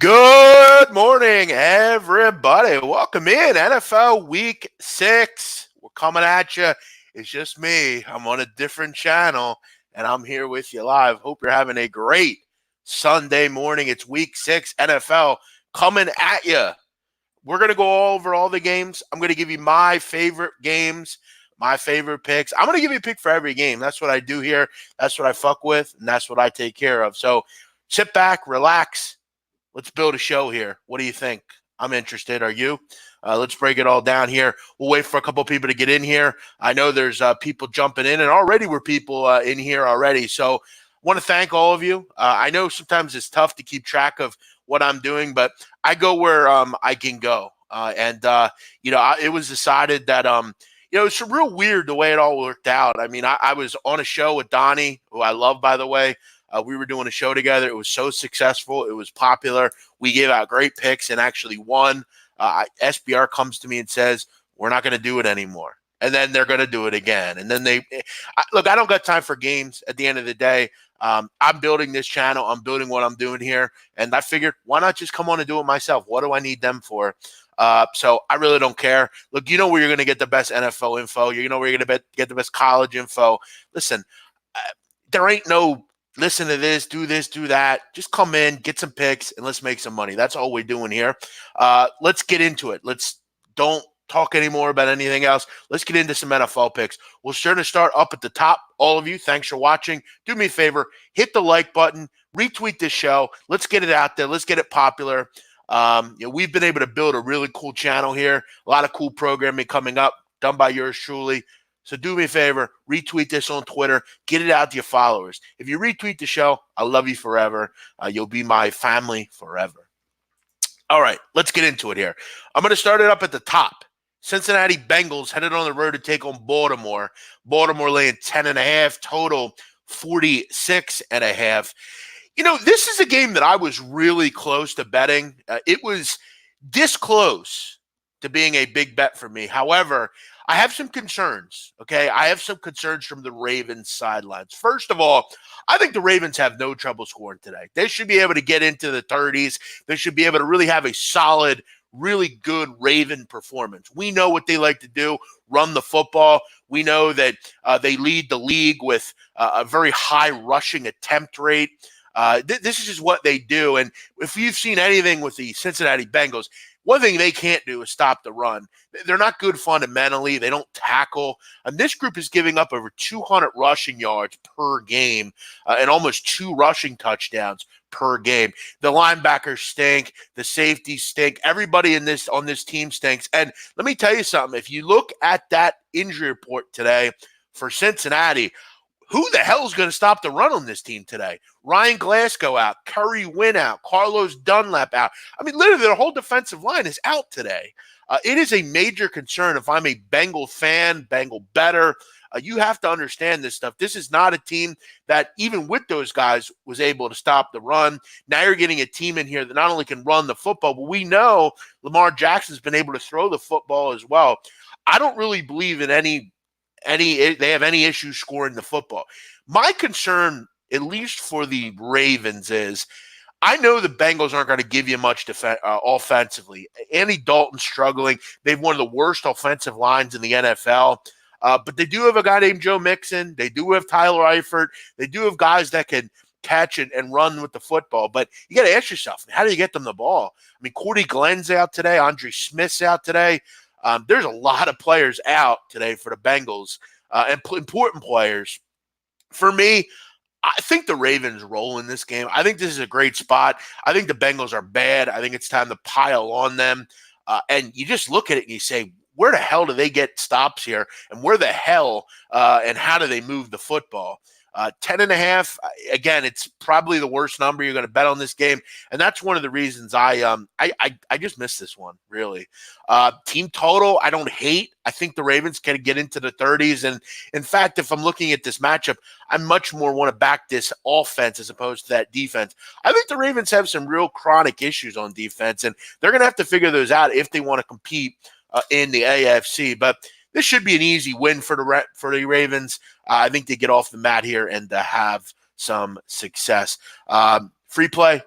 Good morning, everybody. Welcome in NFL Week 6. We're coming at you. It's just me. I'm on a different channel, and I'm here with you live. Hope you're having a great Sunday morning. It's Week 6 NFL coming at you. We're going to go over all the games. I'm going to give you my favorite games, my favorite picks. I'm going to give you a pick for every game. That's what I do here. That's what I fuck with, and that's what I take care of. So sit back, relax. Let's build a show here. What do you think? I'm interested. Are you? Let's break it all down here. We'll wait for a couple people to get in here. I know there's people jumping in, and already we're people in here already. So I want to thank all of you. I know sometimes it's tough to keep track of what I'm doing, but I go where I can go. It was decided that it's real weird the way it all worked out. I mean, I was on a show with Donnie, who I love, by the way. We were doing a show together. It was so successful. It was popular. We gave out great picks and actually won. SBR comes to me and says, we're not going to do it anymore. And then they're going to do it again. And then I don't got time for games at the end of the day. I'm building this channel. I'm building what I'm doing here. And I figured, why not just come on and do it myself? What do I need them for? So I really don't care. Look, you know where you're going to get the best NFL info. You know where you're going to get the best college info. Listen, there ain't no listen to this, do that. Just come in, get some picks, and let's make some money. That's all we're doing here. Let's get into it. Don't talk anymore about anything else. Let's get into some NFL picks. We'll sure to start up at the top. All of you, thanks for watching. Do me a favor, hit the like button, retweet this show. Let's get it out there. Let's get it popular. We've been able to build a really cool channel here. A lot of cool programming coming up, done by yours truly. So do me a favor, retweet this on Twitter, get it out to your followers. If you retweet the show, I love you forever. You'll be my family forever. All right, let's get into it here. I'm going to start it up at the top. Cincinnati Bengals headed on the road to take on Baltimore. Baltimore laying 10.5, total 46.5. This is a game that I was really close to betting. It was this close to being a big bet for me. However, I have some concerns, okay? I have some concerns from the Ravens sidelines. First of all, I think the Ravens have no trouble scoring today. They should be able to get into the 30s. They should be able to really have a solid, really good Raven performance. We know what they like to do, run the football. We know that they lead the league with a very high rushing attempt rate. This is just what they do. And if you've seen anything with the Cincinnati Bengals, one thing they can't do is stop the run. They're not good fundamentally. They don't tackle. And this group is giving up over 200 rushing yards per game and almost 2 rushing touchdowns per game. The linebackers stink. The safeties stink. Everybody on this team stinks. And let me tell you something. If you look at that injury report today for Cincinnati, who the hell is going to stop the run on this team today? Ryan Glasgow out, Curry Wynn out, Carlos Dunlap out. I mean, literally, their whole defensive line is out today. It is a major concern if I'm a Bengal fan, Bengal better. You have to understand this stuff. This is not a team that, even with those guys, was able to stop the run. Now you're getting a team in here that not only can run the football, but we know Lamar Jackson's been able to throw the football as well. I don't really believe in they have any issues scoring the football. My concern, at least for the Ravens, is I know the Bengals aren't going to give you much offensively. Andy Dalton's struggling. They have one of the worst offensive lines in the NFL. But they do have a guy named Joe Mixon. They do have Tyler Eifert. They do have guys that can catch and run with the football. But you got to ask yourself, how do you get them the ball? I mean, Cordy Glenn's out today. Andre Smith's out today. There's a lot of players out today for the Bengals and important players. For me, I think the Ravens roll in this game. I think this is a great spot. I think the Bengals are bad. I think it's time to pile on them. And you just look at it and you say, where the hell do they get stops here? And where the hell and how do they move the football? 10.5, again, it's probably the worst number you're going to bet on this game. And that's one of the reasons I just missed this one, really. Team total, I don't hate. I think the Ravens can get into the 30s. And in fact, if I'm looking at this matchup, I much more want to back this offense as opposed to that defense. I think the Ravens have some real chronic issues on defense, and they're going to have to figure those out if they want to compete in the AFC. But this should be an easy win for the Ravens. I think they get off the mat here and have some success. Free play,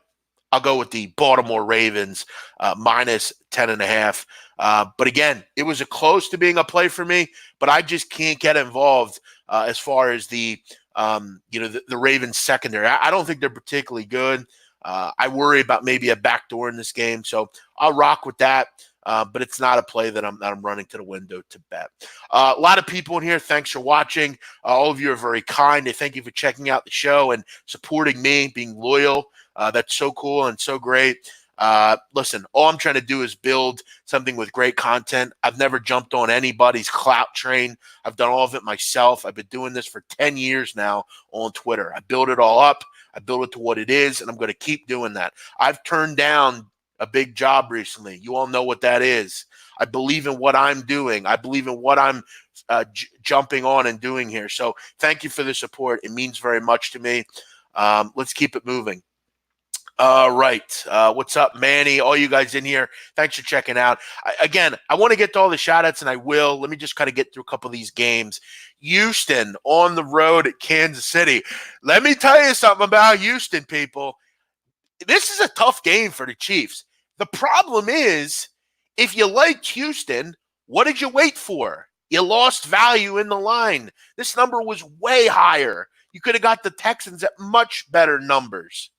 I'll go with the Baltimore Ravens minus 10.5. But again, it was a close to being a play for me, but I just can't get involved as far as the Ravens secondary. I don't think they're particularly good. I worry about maybe a backdoor in this game, so I'll rock with that. But it's not a play that I'm running to the window to bet. A lot of people in here, thanks for watching. All of you are very kind. Thank you for checking out the show and supporting me, being loyal. That's so cool and so great. Listen, all I'm trying to do is build something with great content. I've never jumped on anybody's clout train. I've done all of it myself. I've been doing this for 10 years now on Twitter. I built it all up. I built it to what it is, and I'm going to keep doing that. I've turned down a big job recently. You all know what that is. I believe in what I'm doing. I believe in what I'm jumping on and doing here. So thank you for the support. It means very much to me. Let's keep it moving. All right. What's up, Manny? All you guys in here, thanks for checking out. I want to get to all the shout-outs, and I will. Let me just kind of get through a couple of these games. Houston on the road at Kansas City. Let me tell you something about Houston, people. This is a tough game for the Chiefs. The problem is, if you liked Houston, what did you wait for? You lost value in the line. This number was way higher. You could have got the Texans at much better numbers.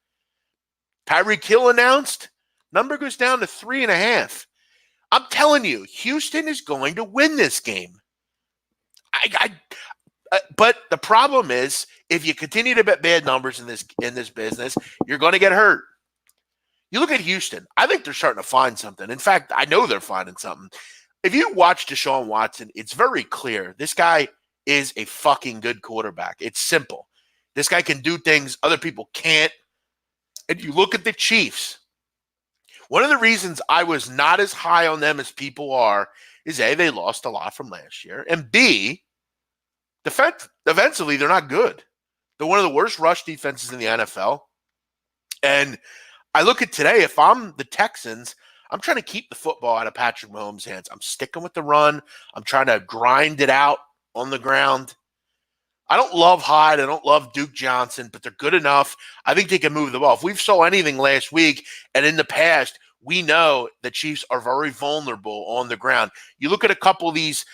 Tyreek Hill announced, number goes down to 3.5. I'm telling you, Houston is going to win this game. But the problem is, if you continue to bet bad numbers in this business, you're going to get hurt. You look at Houston, I think they're starting to find something. In fact, I know they're finding something. If you watch Deshaun Watson, it's very clear. This guy is a fucking good quarterback. It's simple. This guy can do things other people can't. And you look at the Chiefs. One of the reasons I was not as high on them as people are is A, they lost a lot from last year, and B, defensively, they're not good. They're one of the worst rush defenses in the NFL. And I look at today, if I'm the Texans, I'm trying to keep the football out of Patrick Mahomes' hands. I'm sticking with the run. I'm trying to grind it out on the ground. I don't love Hyde. I don't love Duke Johnson, but they're good enough. I think they can move the ball. If we've saw anything last week and in the past, we know the Chiefs are very vulnerable on the ground. You look at a couple of these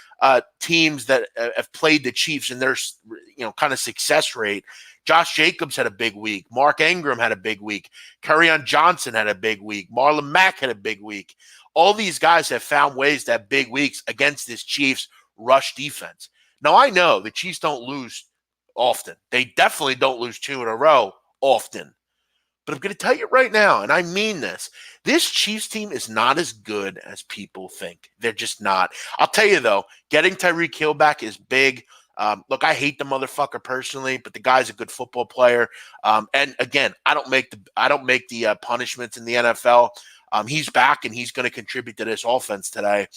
teams that have played the Chiefs and their kind of success rate. Josh Jacobs had a big week. Mark Ingram had a big week. Kerryon Johnson had a big week. Marlon Mack had a big week. All these guys have found ways to have big weeks against this Chiefs rush defense. Now, I know the Chiefs don't lose often. They definitely don't lose 2 in a row often. But I'm going to tell you right now, and I mean this Chiefs team is not as good as people think. They're just not. I'll tell you, though, getting Tyreek Hill back is big. Look, I hate the motherfucker personally, but the guy's a good football player. And again, I don't make the punishments in the NFL. He's back, and he's going to contribute to this offense today.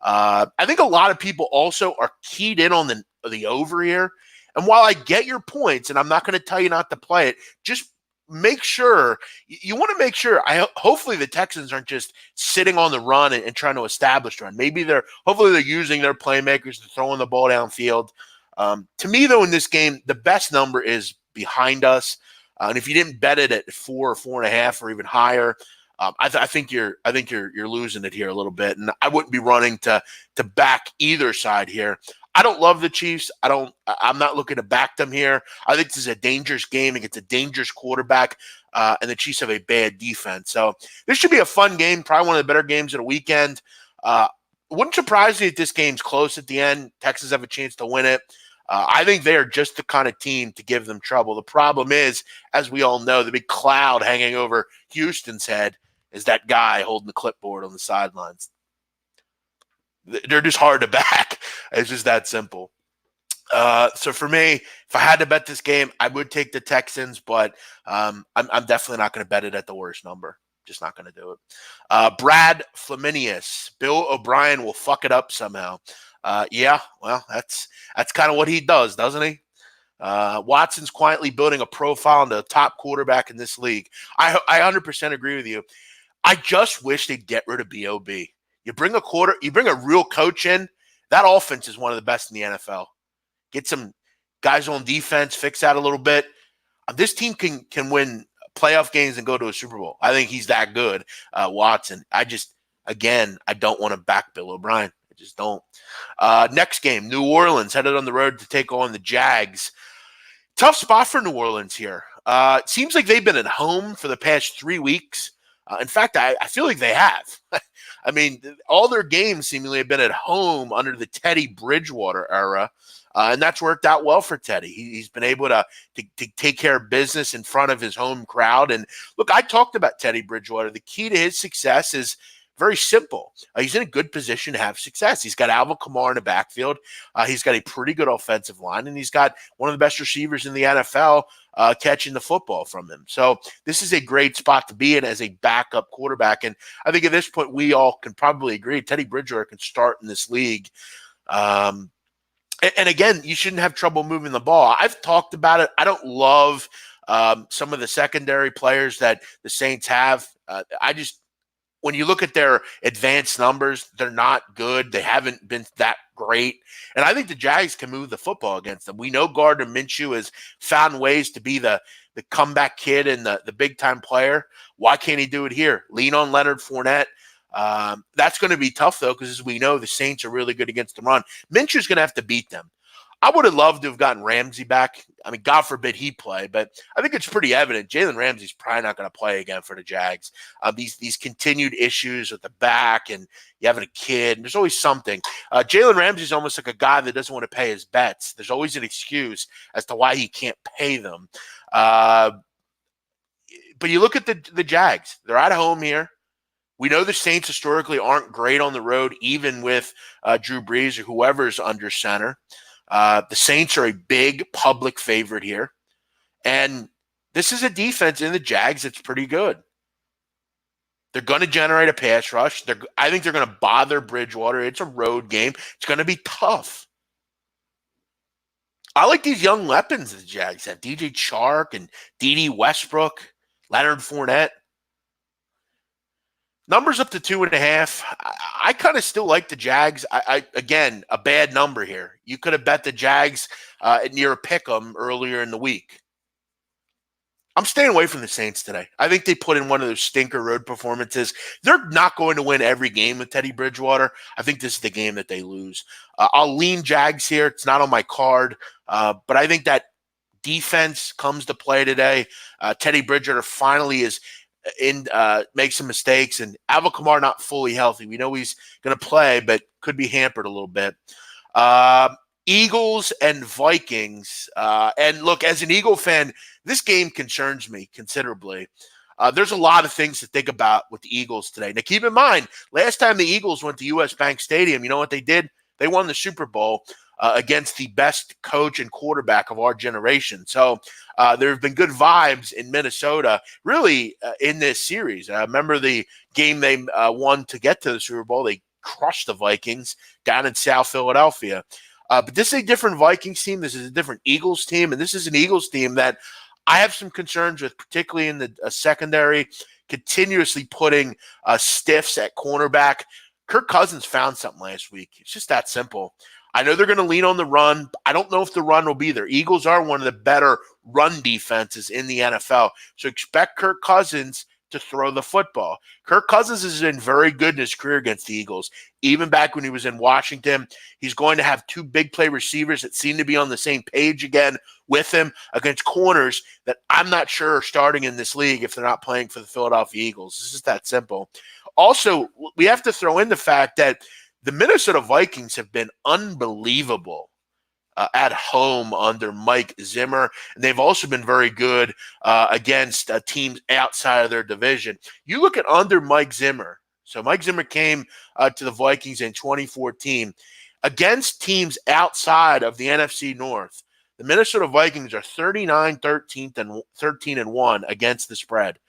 I think a lot of people also are keyed in on the over here. And while I get your points, and I'm not going to tell you not to play it, just make sure you want to make sure. Hopefully the Texans aren't just sitting on the run and trying to establish run. Hopefully they're using their playmakers to throwing the ball downfield. To me, though, in this game, the best number is behind us. And if you didn't bet it at 4 or 4.5 or even higher, I think you're losing it here a little bit, and I wouldn't be running to back either side here. I don't love the Chiefs. I'm not looking to back them here. I think this is a dangerous game against a dangerous quarterback, and the Chiefs have a bad defense. So this should be a fun game, probably one of the better games of the weekend. Wouldn't surprise me if this game's close at the end. Texans have a chance to win it. I think they are just the kind of team to give them trouble. The problem is, as we all know, the big cloud hanging over Houston's head is that guy holding the clipboard on the sidelines. They're just hard to back. It's just that simple. So for me, if I had to bet this game, I would take the Texans, but I'm definitely not going to bet it at the worst number. Just not going to do it. Brad Flaminius, Bill O'Brien will fuck it up somehow. Yeah, well, that's kind of what he does, doesn't he? Watson's quietly building a profile into a top quarterback in this league. I 100% agree with you. I just wish they'd get rid of B.O.B. You bring a real coach in, that offense is one of the best in the NFL. Get some guys on defense, fix that a little bit. This team can win playoff games and go to a Super Bowl. I think he's that good, Watson. I don't want to back Bill O'Brien. I just don't. Next game, New Orleans headed on the road to take on the Jags. Tough spot for New Orleans here. It seems like they've been at home for the past 3 weeks. In fact, I feel like they have. I mean, all their games seemingly have been at home under the Teddy Bridgewater era. And that's worked out well for Teddy. He's been able to take care of business in front of his home crowd. And look, I talked about Teddy Bridgewater. The key to his success is very simple. He's in a good position to have success. He's got Alvin Kamara in the backfield. He's got a pretty good offensive line, and he's got one of the best receivers in the NFL catching the football from him. So this is a great spot to be in as a backup quarterback. And I think at this point, we all can probably agree Teddy Bridgewater can start in this league. And again, you shouldn't have trouble moving the ball. I've talked about it. I don't love some of the secondary players that the Saints have. When you look at their advanced numbers, they're not good. They haven't been that great. And I think the Jags can move the football against them. We know Gardner Minshew has found ways to be the comeback kid and the big-time player. Why can't he do it here? Lean on Leonard Fournette. That's going to be tough, though, because as we know, the Saints are really good against the run. Minshew's going to have to beat them. I would have loved to have gotten Ramsey back. I mean, God forbid he play, but I think it's pretty evident Jalen Ramsey's probably not going to play again for the Jags. These continued issues with the back and you having a kid, there's always something. Jalen Ramsey's almost like a guy that doesn't want to pay his bets. There's always an excuse as to why he can't pay them. But you look at the Jags. They're at home here. We know the Saints historically aren't great on the road, even with Drew Brees or whoever's under center. The Saints are a big public favorite here. And this is a defense in the Jags that's pretty good. They're going to generate a pass rush. I think they're going to bother Bridgewater. It's a road game. It's going to be tough. I like these young weapons the Jags have. DJ Chark and D.D. Westbrook, Leonard Fournette. Numbers up to 2.5. I kind of still like the Jags. Again, a bad number here. You could have bet the Jags near a pick 'em earlier in the week. I'm staying away from the Saints today. I think they put in one of those stinker road performances. They're not going to win every game with Teddy Bridgewater. I think this is the game that they lose. I'll lean Jags here. It's not on my card, but I think that defense comes to play today. Teddy Bridgewater finally is make some mistakes, and Alvin Kamara not fully healthy. We know he's going to play, but could be hampered a little bit. Eagles and Vikings. And look, as an Eagle fan, this game concerns me considerably. There's a lot of things to think about with the Eagles today. Now, keep in mind, last time the Eagles went to US Bank Stadium, you know what they did? They won the Super Bowl against the best coach and quarterback of our generation. So there have been good vibes in Minnesota, really, in this series. Remember the game they won to get to the Super Bowl? They crushed the Vikings down in South Philadelphia. But this is a different Vikings team. This is a different Eagles team. And this is an Eagles team that I have some concerns with, particularly in the secondary, continuously putting stiffs at cornerback. Kirk Cousins found something last week. It's just that simple. I know they're going to lean on the run. I don't know if the run will be there. Eagles are one of the better run defenses in the NFL. So expect Kirk Cousins to throw the football. Kirk Cousins has been very good in his career against the Eagles. Even back when he was in Washington, he's going to have two big play receivers that seem to be on the same page again with him against corners that I'm not sure are starting in this league if they're not playing for the Philadelphia Eagles. It's just that simple. Also, we have to throw in the fact that the Minnesota Vikings have been unbelievable at home under Mike Zimmer, and they've also been very good against teams outside of their division. You look at under Mike Zimmer. So Mike Zimmer came to the Vikings in 2014 against teams outside of the NFC North. The Minnesota Vikings are 39-13-1 against the spread.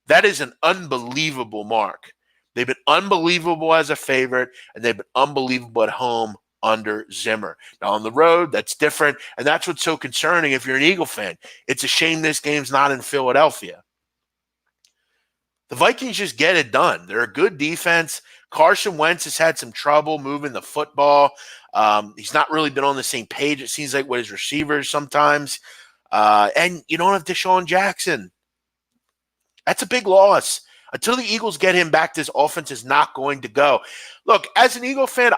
That is an unbelievable mark. They've been unbelievable as a favorite, and they've been unbelievable at home under Zimmer. Now, on the road, that's different, and that's what's so concerning if you're an Eagle fan. It's a shame this game's not in Philadelphia. The Vikings just get it done. They're a good defense. Carson Wentz has had some trouble moving the football. He's not really been on the same page, it seems like, with his receivers sometimes. And you don't have Deshaun Jackson. That's a big loss. Until the Eagles get him back, this offense is not going to go. Look, as an Eagle fan,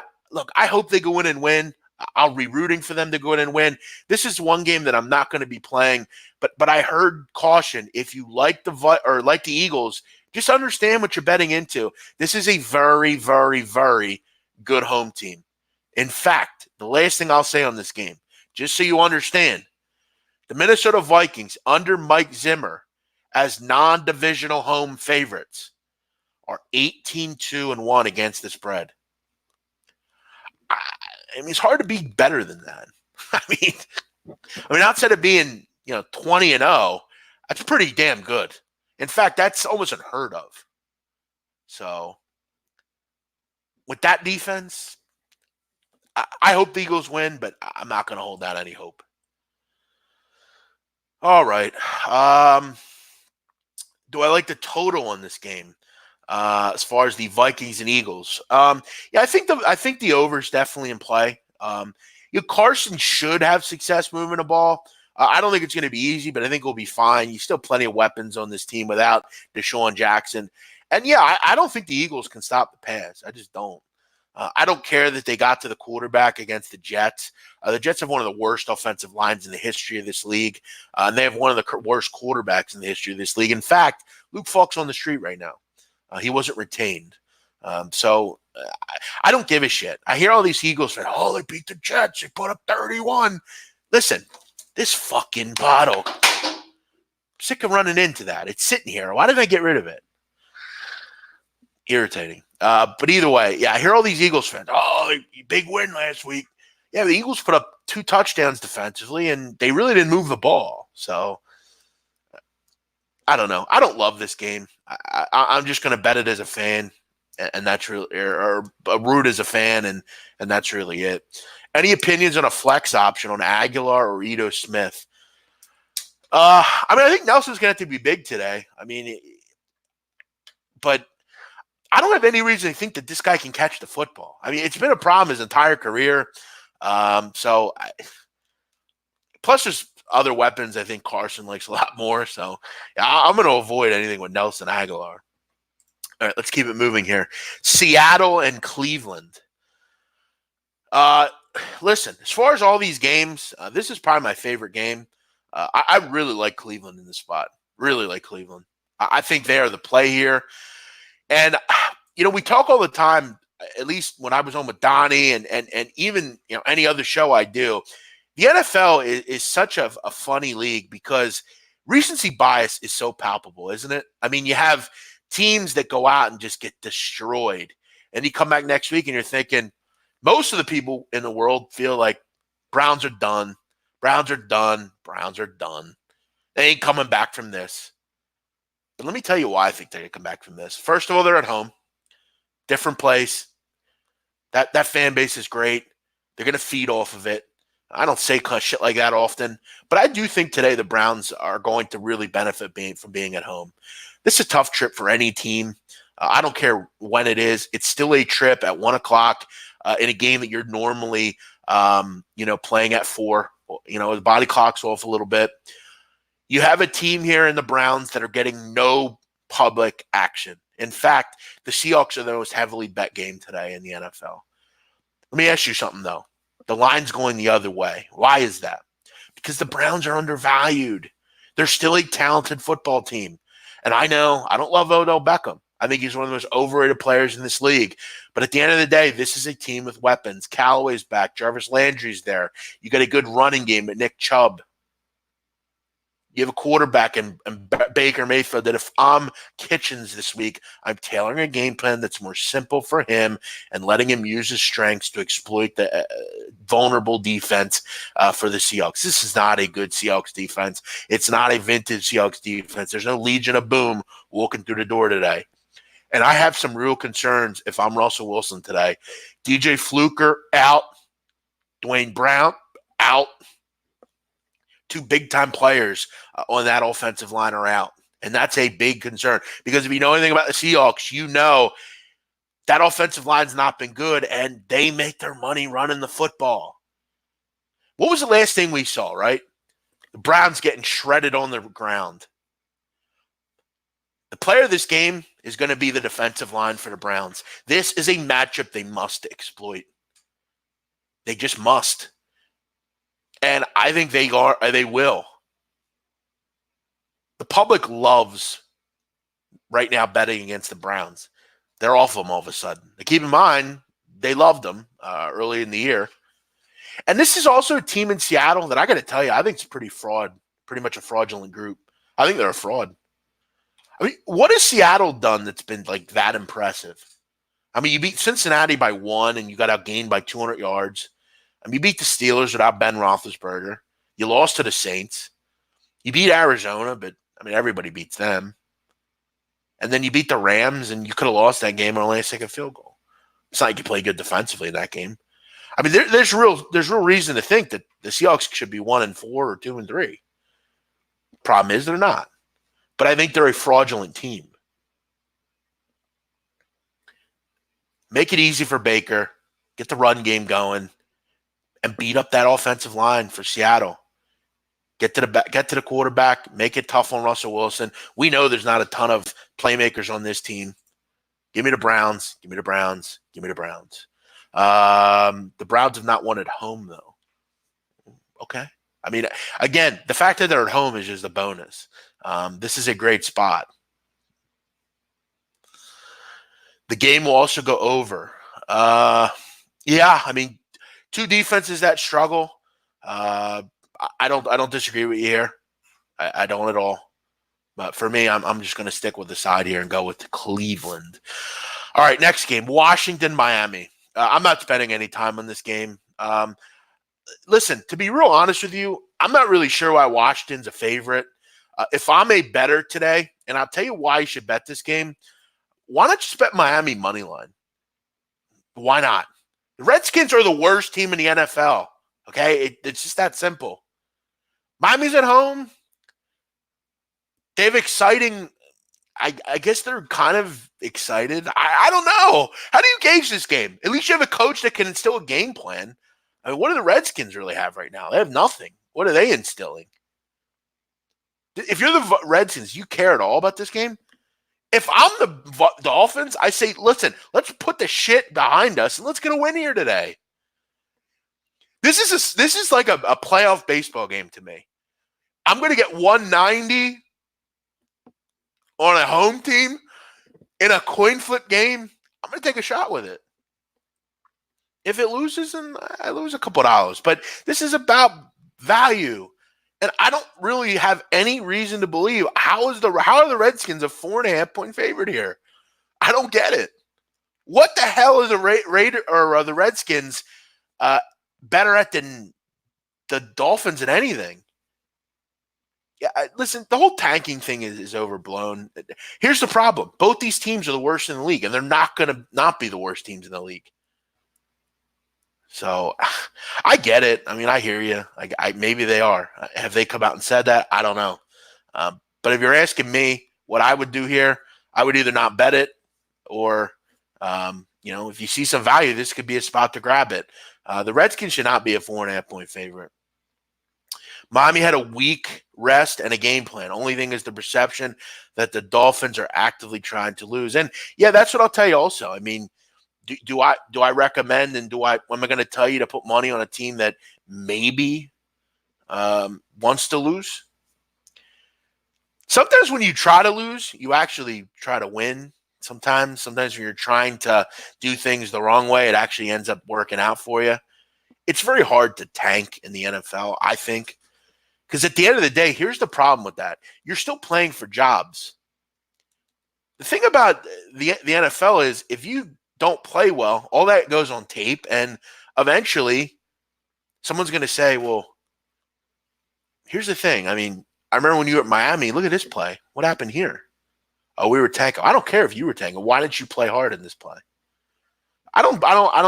I hope they go in and win. I'll be rooting for them to go in and win. This is one game that I'm not going to be playing, but I heard caution. If you like the Eagles, just understand what you're betting into. This is a very, very, very good home team. In fact, the last thing I'll say on this game, just so you understand, the Minnesota Vikings under Mike Zimmer as non-divisional home favorites are 18-2-1 against the spread. I mean, it's hard to be better than that. I mean, outside of being 20-0, that's pretty damn good. In fact, that's almost unheard of. So, with that defense, I hope the Eagles win, but I'm not going to hold out any hope. All right. Do I like the total on this game? As far as the Vikings and Eagles, I think the over is definitely in play. Carson should have success moving the ball. I don't think it's going to be easy, but I think we'll be fine. You still have plenty of weapons on this team without Deshaun Jackson, and I don't think the Eagles can stop the pass. I just don't. I don't care that they got to the quarterback against the Jets. The Jets have one of the worst offensive lines in the history of this league, and they have one of the worst quarterbacks in the history of this league. In fact, Luke Falk's on the street right now. He wasn't retained. So I don't give a shit. I hear all these Eagles saying, oh, they beat the Jets. They put up 31. Listen, this fucking bottle. I'm sick of running into that. It's sitting here. Why did I get rid of it? Irritating. But either way, I hear all these Eagles fans. Oh, big win last week. Yeah, the Eagles put up 2 touchdowns defensively, and they really didn't move the ball. So I don't know. I don't love this game. I'm just going to bet it as a fan, and that's really, or root as a fan, and that's really it. Any opinions on a flex option on Aguilar or Ito Smith? I think Nelson's going to have to be big today. But I don't have any reason to think that this guy can catch the football. It's been a problem his entire career. Plus, there's other weapons I think Carson likes a lot more. So I'm going to avoid anything with Nelson Aguilar. All right, let's keep it moving here. Seattle and Cleveland. Listen, as far as all these games, this is probably my favorite game. I really like Cleveland in this spot. Really like Cleveland. I think they are the play here. And, we talk all the time, at least when I was on with Donnie and even, any other show I do, the NFL is such a funny league because recency bias is so palpable, isn't it? You have teams that go out and just get destroyed. And you come back next week and you're thinking, most of the people in the world feel like Browns are done. Browns are done. Browns are done. They ain't coming back from this. But let me tell you why I think they're going to come back from this. First of all, they're at home. Different place. That fan base is great. They're going to feed off of it. I don't say shit like that often, but I do think today the Browns are going to really benefit from being at home. This is a tough trip for any team. I don't care when it is. It's still a trip at 1 o'clock in a game that you're normally, playing at 4. The body clock's off a little bit. You have a team here in the Browns that are getting no public action. In fact, the Seahawks are the most heavily bet game today in the NFL. Let me ask you something, though. The line's going the other way. Why is that? Because the Browns are undervalued. They're still a talented football team. And I know I don't love Odell Beckham. I think he's one of the most overrated players in this league. But at the end of the day, this is a team with weapons. Callaway's back. Jarvis Landry's there. You got a good running game at Nick Chubb. You have a quarterback in Baker Mayfield that if I'm Kitchens this week, I'm tailoring a game plan that's more simple for him and letting him use his strengths to exploit the vulnerable defense for the Seahawks. This is not a good Seahawks defense. It's not a vintage Seahawks defense. There's no Legion of Boom walking through the door today. And I have some real concerns if I'm Russell Wilson today. DJ Fluker out. Dwayne Brown out. 2 big-time players on that offensive line are out. And that's a big concern. Because if you know anything about the Seahawks, you know that offensive line's not been good, and they make their money running the football. What was the last thing we saw, right? The Browns getting shredded on the ground. The player of this game is going to be the defensive line for the Browns. This is a matchup they must exploit. They just must. And I think they will. The public loves right now betting against the Browns. They're off them all of a sudden. Now, keep in mind, they loved them early in the year. And this is also a team in Seattle that I got to tell you, I think it's pretty much a fraudulent group. I think they're a fraud. I mean, what has Seattle done that's been like that impressive? I mean, you beat Cincinnati by 1 and you got outgained by 200 yards. I mean, you beat the Steelers without Ben Roethlisberger. You lost to the Saints. You beat Arizona, but I mean, everybody beats them. And then you beat the Rams, and you could have lost that game and only a second field goal. It's not like you play good defensively in that game. I mean, there's real reason to think that the Seahawks should be 1-4 or 2-3. Problem is, they're not. But I think they're a fraudulent team. Make it easy for Baker. Get the run game going. And beat up that offensive line for Seattle. Get to the quarterback. Make it tough on Russell Wilson. We know there's not a ton of playmakers on this team. Give me the Browns. Give me the Browns. Give me the Browns. The Browns have not won at home, though. Okay. I mean, again, the fact that they're at home is just a bonus. This is a great spot. The game will also go over. Yeah, I mean, two defenses that struggle. I don't disagree with you here. I don't at all. But for me, I'm just going to stick with the side here and go with Cleveland. All right, next game, Washington, Miami. I'm not spending any time on this game. Listen, to be real honest with you, I'm not really sure why Washington's a favorite. If I'm a bettor today, and I'll tell you why you should bet this game, why not just bet Miami money line? Why not? The Redskins are the worst team in the NFL. Okay, it's just that simple. Miami's at home. They have exciting. I guess they're kind of excited. I don't know. How do you gauge this game? At least you have a coach that can instill a game plan. I mean, what do the Redskins really have right now? They have nothing. What are they instilling? If you're the Redskins, you care at all about this game? If I'm the Dolphins, I say, listen, let's put the shit behind us and let's get a win here today. This is like a playoff baseball game to me. I'm going to get 190 on a home team in a coin flip game. I'm going to take a shot with it. If it loses, then I lose a couple dollars. But this is about value. And I don't really have any reason to believe how are the Redskins a 4.5-point favorite here? I don't get it. What the hell is the Redskins better at than the Dolphins at anything? Yeah, listen, the whole tanking thing is overblown. Here's the problem. Both these teams are the worst in the league, and they're not going to not be the worst teams in the league. So I get it. I mean, I hear you. Maybe they are. Have they come out and said that? I don't know. But if you're asking me what I would do here, I would either not bet it or, if you see some value, this could be a spot to grab it. The Redskins should not be a 4.5-point favorite. Miami had a week rest and a game plan. Only thing is the perception that the Dolphins are actively trying to lose. And, yeah, that's what I'll tell you also. I mean, do I recommend and am I going to tell you to put money on a team that maybe wants to lose? Sometimes when you try to lose, you actually try to win. Sometimes when you're trying to do things the wrong way, it actually ends up working out for you. It's very hard to tank in the NFL, I think, because at the end of the day, here's the problem with that. You're still playing for jobs. The thing about the NFL is if you don't play well, all that goes on tape, and eventually someone's going to say, well, here's the thing. I mean, I remember when you were at Miami, look at this play. What happened here? Oh, we were tanking. I don't care if you were tanking. Why didn't you play hard in this play? I don't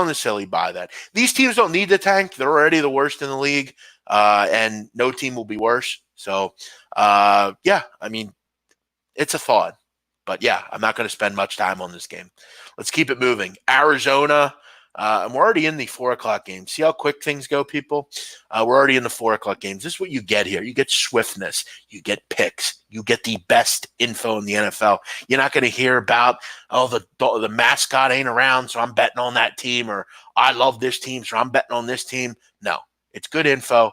necessarily buy that. These teams don't need to tank. They're already the worst in the league, and no team will be worse. So, yeah, I mean, it's a thought. But, yeah, I'm not going to spend much time on this game. Let's keep it moving. Arizona And we're already in the 4 o'clock game. See how quick things go, people? We're already in the 4 o'clock games. This is what you get here. You get swiftness. You get picks. You get the best info in the NFL. You're not going to hear about, oh, the mascot ain't around, so I'm betting on that team, or I love this team, so I'm betting on this team. No, it's good info.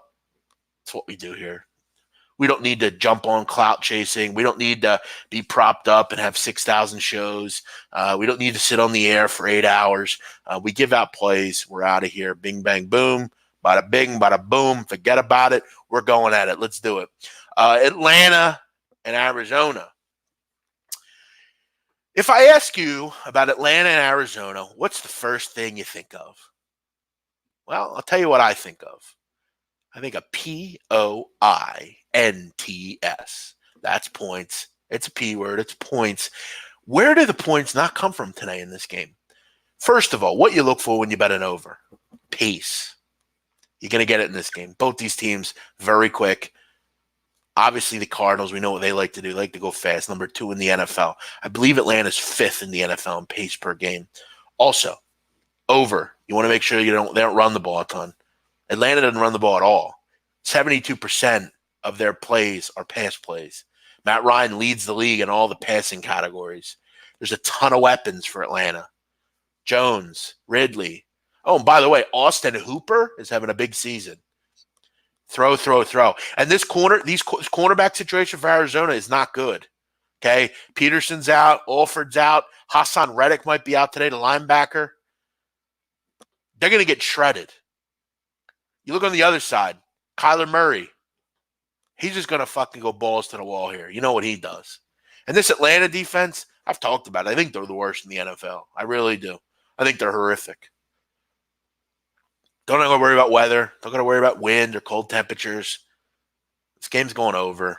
That's what we do here. We don't need to jump on clout chasing. We don't need to be propped up and have 6,000 shows. We don't need to sit on the air for 8 hours. We give out plays. We're out of here. Bing, bang, boom. Bada bing, bada boom. Forget about it. We're going at it. Let's do it. Atlanta and Arizona. If I ask you about Atlanta and Arizona, what's the first thing you think of? Well, I'll tell you what I think of. I think a POINTS. That's points. It's a P word. It's points. Where do the points not come from today in this game? First of all, what you look for when you bet an over? Pace. You're going to get it in this game. Both these teams, very quick. Obviously, the Cardinals, we know what they like to do. They like to go fast. Number 2 in the NFL. I believe Atlanta's 5th in the NFL in pace per game. Also, over. You want to make sure they don't run the ball a ton. Atlanta doesn't run the ball at all. 72% of their plays are pass plays. Matt Ryan leads the league in all the passing categories. There's a ton of weapons for Atlanta. Jones, Ridley. Oh, and by the way, Austin Hooper is having a big season. Throw. And these cornerback situation for Arizona is not good. Okay? Peterson's out. Alford's out. Hassan Reddick might be out today, the linebacker. They're going to get shredded. You look on the other side, Kyler Murray. He's just going to fucking go balls to the wall here. You know what he does. And this Atlanta defense, I've talked about it. I think they're the worst in the NFL. I really do. I think they're horrific. Don't have to worry about weather. Don't got to worry about wind or cold temperatures. This game's going over.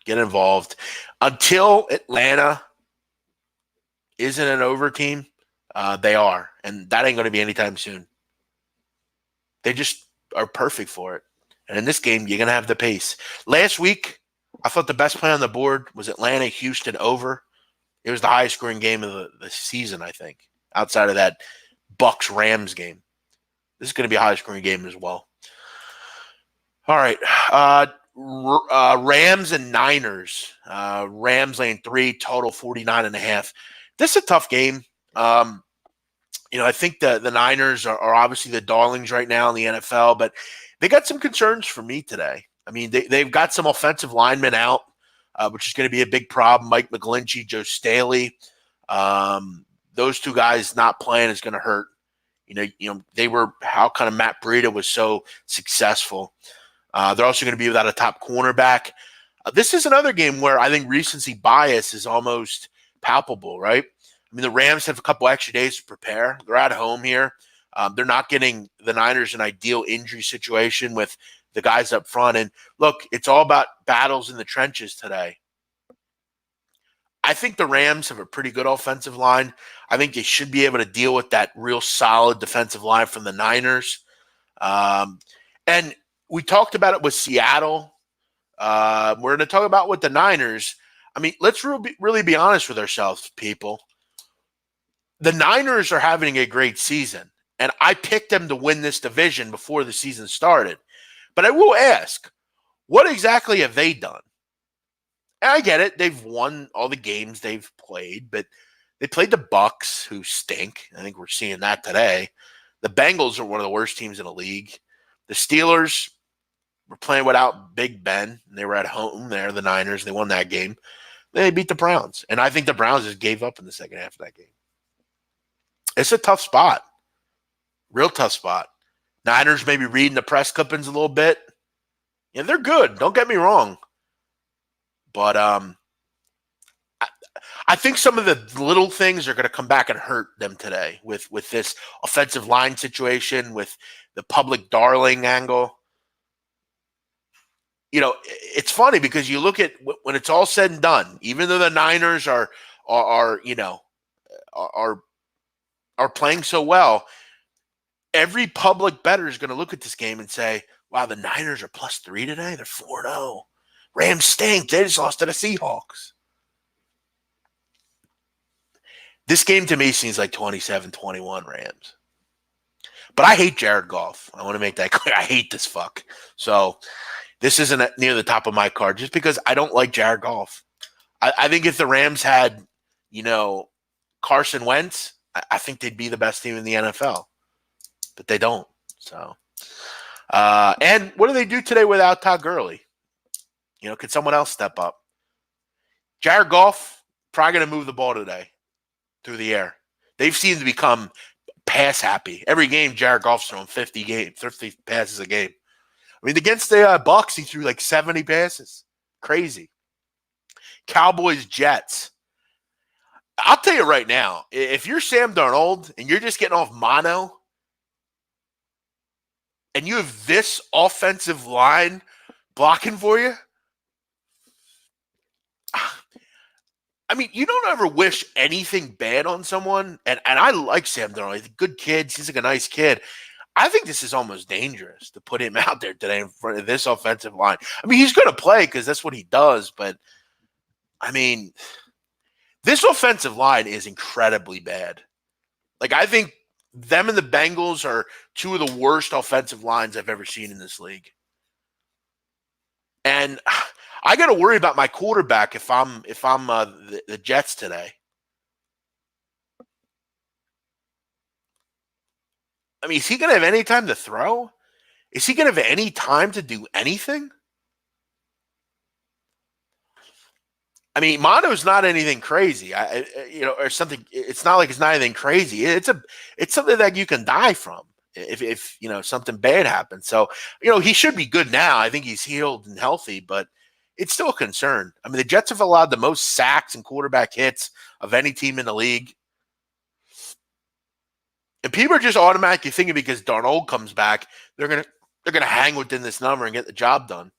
Get involved. Until Atlanta isn't an over team, they are. And that ain't going to be anytime soon. They just are perfect for it. And in this game, you're going to have the pace. Last week, I thought the best play on the board was Atlanta-Houston over. It was the highest scoring game of the season, I think, outside of that Bucks-Rams game. This is going to be a high scoring game as well. All right. Rams and Niners. Rams laying 3, total 49.5. This is a tough game. I think the Niners are obviously the darlings right now in the NFL, but they got some concerns for me today. I mean, they've got some offensive linemen out, which is going to be a big problem. Mike McGlinchey, Joe Staley. Those two guys not playing is going to hurt. They were how kind of Matt Breida was so successful. They're also going to be without a top cornerback. This is another game where I think recency bias is almost palpable, right? I mean, the Rams have a couple extra days to prepare. They're at home here. They're not getting the Niners an ideal injury situation with the guys up front. And look, it's all about battles in the trenches today. I think the Rams have a pretty good offensive line. I think they should be able to deal with that real solid defensive line from the Niners. And we talked about it with Seattle. We're going to talk about with the Niners. I mean, let's really be honest with ourselves, people. The Niners are having a great season, and I picked them to win this division before the season started. But I will ask, what exactly have they done? And I get it. They've won all the games they've played, but they played the Bucks, who stink. I think we're seeing that today. The Bengals are one of the worst teams in the league. The Steelers were playing without Big Ben, and they were at home there, the Niners. They won that game. Then they beat the Browns, and I think the Browns just gave up in the second half of that game. It's a tough spot. Real tough spot. Niners maybe reading the press clippings a little bit. Yeah, they're good. Don't get me wrong. But I think some of the little things are going to come back and hurt them today with this offensive line situation, with the public darling angle. It's funny because you look at when it's all said and done, even though the Niners are playing so well, every public bettor is going to look at this game and say, wow, the Niners are +3 today. They're 4-0. Rams stink. They just lost to the Seahawks. This game to me seems like 27-21 Rams. But I hate Jared Goff. I want to make that clear. I hate this fuck. So this isn't near the top of my card just because I don't like Jared Goff. I think if the Rams had, Carson Wentz, I think they'd be the best team in the NFL. But they don't. So, and what do they do today without Todd Gurley? Could someone else step up? Jared Goff probably going to move the ball today through the air. They've seemed to become pass happy. Every game, Jared Goff's throwing 50 passes a game. I mean, against the Bucs, he threw like 70 passes. Crazy. Cowboys, Jets. I'll tell you right now, if you're Sam Darnold and you're just getting off mono and you have this offensive line blocking for you, I mean, you don't ever wish anything bad on someone. And I like Sam Darnold. He's a good kid. He's like a nice kid. I think this is almost dangerous to put him out there today in front of this offensive line. I mean, he's going to play because that's what he does. But, I mean, this offensive line is incredibly bad. Like, I think them and the Bengals are two of the worst offensive lines I've ever seen in this league. And I got to worry about my quarterback if I'm the Jets today. I mean, is he going to have any time to throw? Is he going to have any time to do anything? I mean, Mono's not anything crazy, or something. It's not like it's not anything crazy. It's something that you can die from if something bad happens. So he should be good now. I think he's healed and healthy, but it's still a concern. I mean, the Jets have allowed the most sacks and quarterback hits of any team in the league. And people are just automatically thinking because Darnold comes back, they're gonna hang within this number and get the job done.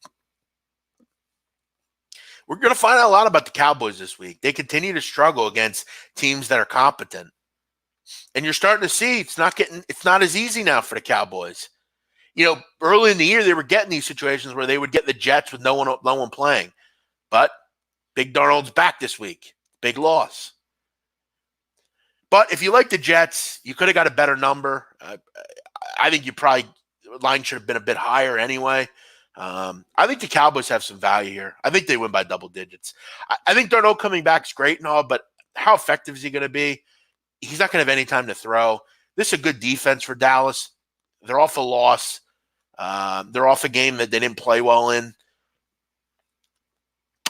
We're gonna find out a lot about the Cowboys this week. They continue to struggle against teams that are competent, and you're starting to see it's not as easy now for the Cowboys. Early in the year they were getting these situations where they would get the Jets with no one playing, but Big Darnold's back this week. Big loss. But if you like the Jets, you could have got a better number. I think line should have been a bit higher anyway. I think the Cowboys have some value here. I think they win by double digits. I think Darnold coming back is great and all, but how effective is he going to be? He's not going to have any time to throw. This is a good defense for Dallas. They're off a loss. They're off a game that they didn't play well in.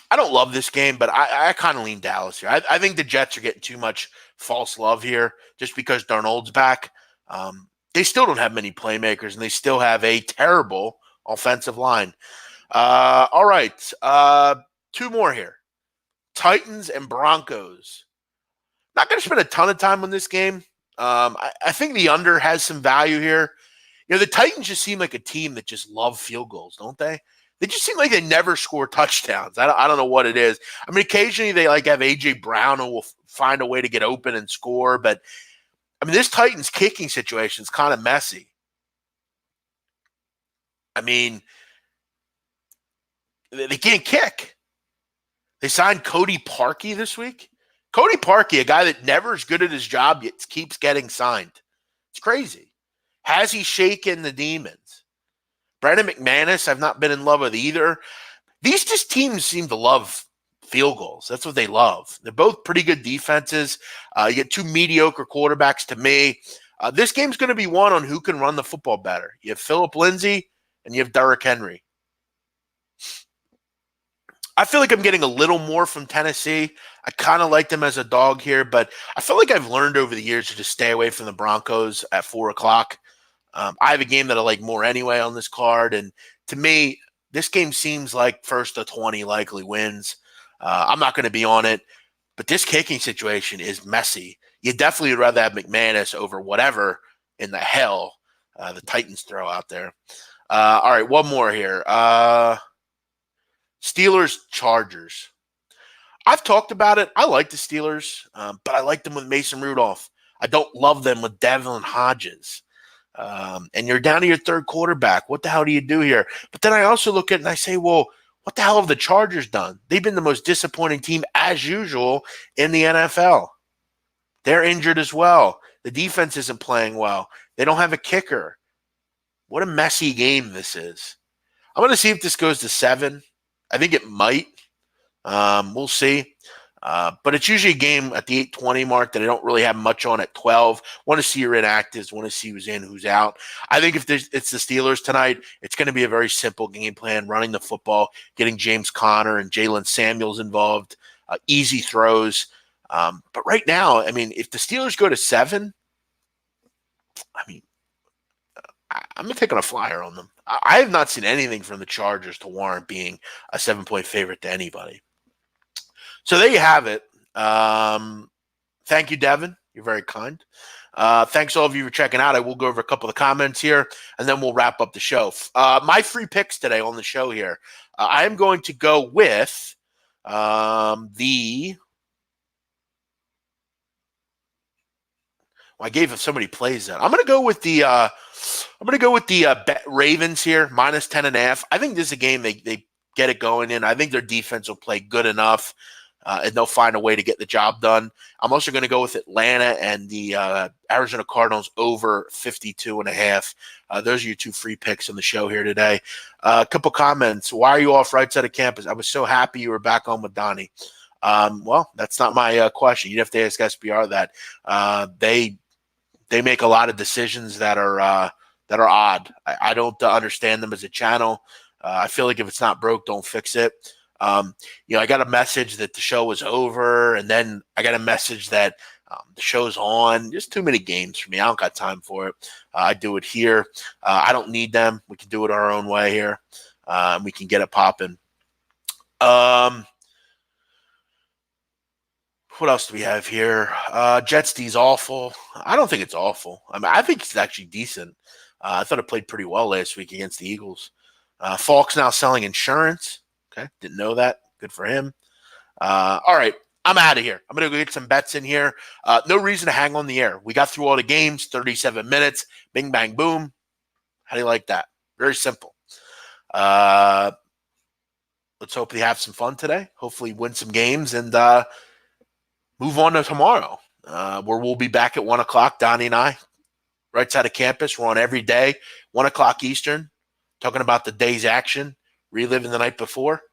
I don't love this game, but I kind of lean Dallas here. I think the Jets are getting too much false love here just because Darnold's back. They still don't have many playmakers, and they still have a terrible offensive line. All right. Two more here. Titans and Broncos. Not going to spend a ton of time on this game. I think the under has some value here. The Titans just seem like a team that just love field goals, don't they? They just seem like they never score touchdowns. I don't know what it is. I mean, occasionally they have A.J. Brown who will find a way to get open and score. But, I mean, this Titans kicking situation is kind of messy. I mean, they can't kick. They signed Cody Parkey this week. Cody Parkey, a guy that never is good at his job, yet keeps getting signed. It's crazy. Has he shaken the demons? Brandon McManus, I've not been in love with either. These just teams seem to love field goals. That's what they love. They're both pretty good defenses. You get two mediocre quarterbacks to me. This game's going to be won on who can run the football better. You have Phillip Lindsay and you have Derrick Henry. I feel like I'm getting a little more from Tennessee. I kind of like them as a dog here, but I feel like I've learned over the years to just stay away from the Broncos at 4 o'clock. I have a game that I like more anyway on this card, and to me, this game seems like first to 20 likely wins. I'm not going to be on it, but this kicking situation is messy. You definitely would rather have McManus over whatever in the hell the Titans throw out there. All right, one more here. Steelers, Chargers. I've talked about it. I like the Steelers, but I like them with Mason Rudolph. I don't love them with Devlin Hodges. And you're down to your third quarterback. What the hell do you do here? But then I also look at it and I say, well, what the hell have the Chargers done? They've been the most disappointing team as usual in the NFL. They're injured as well. The defense isn't playing well. They don't have a kicker. What a messy game this is. I'm going to see if this goes to 7. I think it might. We'll see. But it's usually a game at the 8:20 mark that I don't really have much on at 12. Want to see your inactives. Want to see who's in, who's out. I think if it's the Steelers tonight, it's going to be a very simple game plan, running the football, getting James Conner and Jalen Samuels involved, easy throws. But right now, I mean, if the Steelers go to 7, I mean, I'm taking a flyer on them. I have not seen anything from the Chargers to warrant being a 7-point favorite to anybody. So there you have it. Thank you, Devin. You're very kind. Thanks all of you for checking out. I will go over a couple of comments here, and then we'll wrap up the show. My free picks today on the show here. I am going to go with I gave so many plays that I'm going to go with the Ravens here minus 10.5. I think this is a game they get it going in. I think their defense will play good enough, and they'll find a way to get the job done. I'm also going to go with Atlanta and the Arizona Cardinals over 52.5. Those are your 2 free picks on the show here today. A couple comments. Why are you off right side of campus? I was so happy you were back home with Donnie. Well, that's not my question. You'd have to ask SBR that. They make a lot of decisions that are odd. I don't understand them as a channel. I feel like if it's not broke, don't fix it. I got a message that the show was over, and then I got a message that the show's on. Just too many games for me. I don't got time for it. I do it here. I don't need them. We can do it our own way here, and we can get it popping. What else do we have here? Jets D's awful. I don't think it's awful. I mean, I think it's actually decent. I thought it played pretty well last week against the Eagles. Falk's now selling insurance. Okay, didn't know that. Good for him. All right, I'm out of here. I'm going to go get some bets in here. No reason to hang on the air. We got through all the games, 37 minutes. Bing, bang, boom. How do you like that? Very simple. Let's hope we have some fun today. Hopefully win some games and move on to tomorrow, where we'll be back at 1 o'clock, Donnie and I, right side of campus. We're on every day, 1 o'clock Eastern, talking about the day's action, reliving the night before.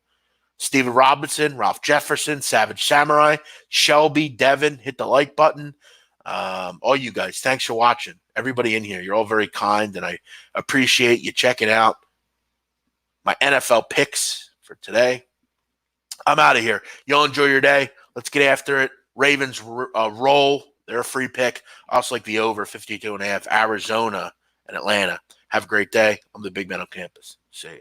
Steven Robinson, Ralph Jefferson, Savage Samurai, Shelby, Devin, hit the like button. All you guys, thanks for watching. Everybody in here, you're all very kind, and I appreciate you checking out my NFL picks for today. I'm out of here. Y'all enjoy your day. Let's get after it. Ravens roll. They're a free pick. I also like the over 52.5. Arizona and Atlanta. Have a great day. I'm the Big Man on campus. See you.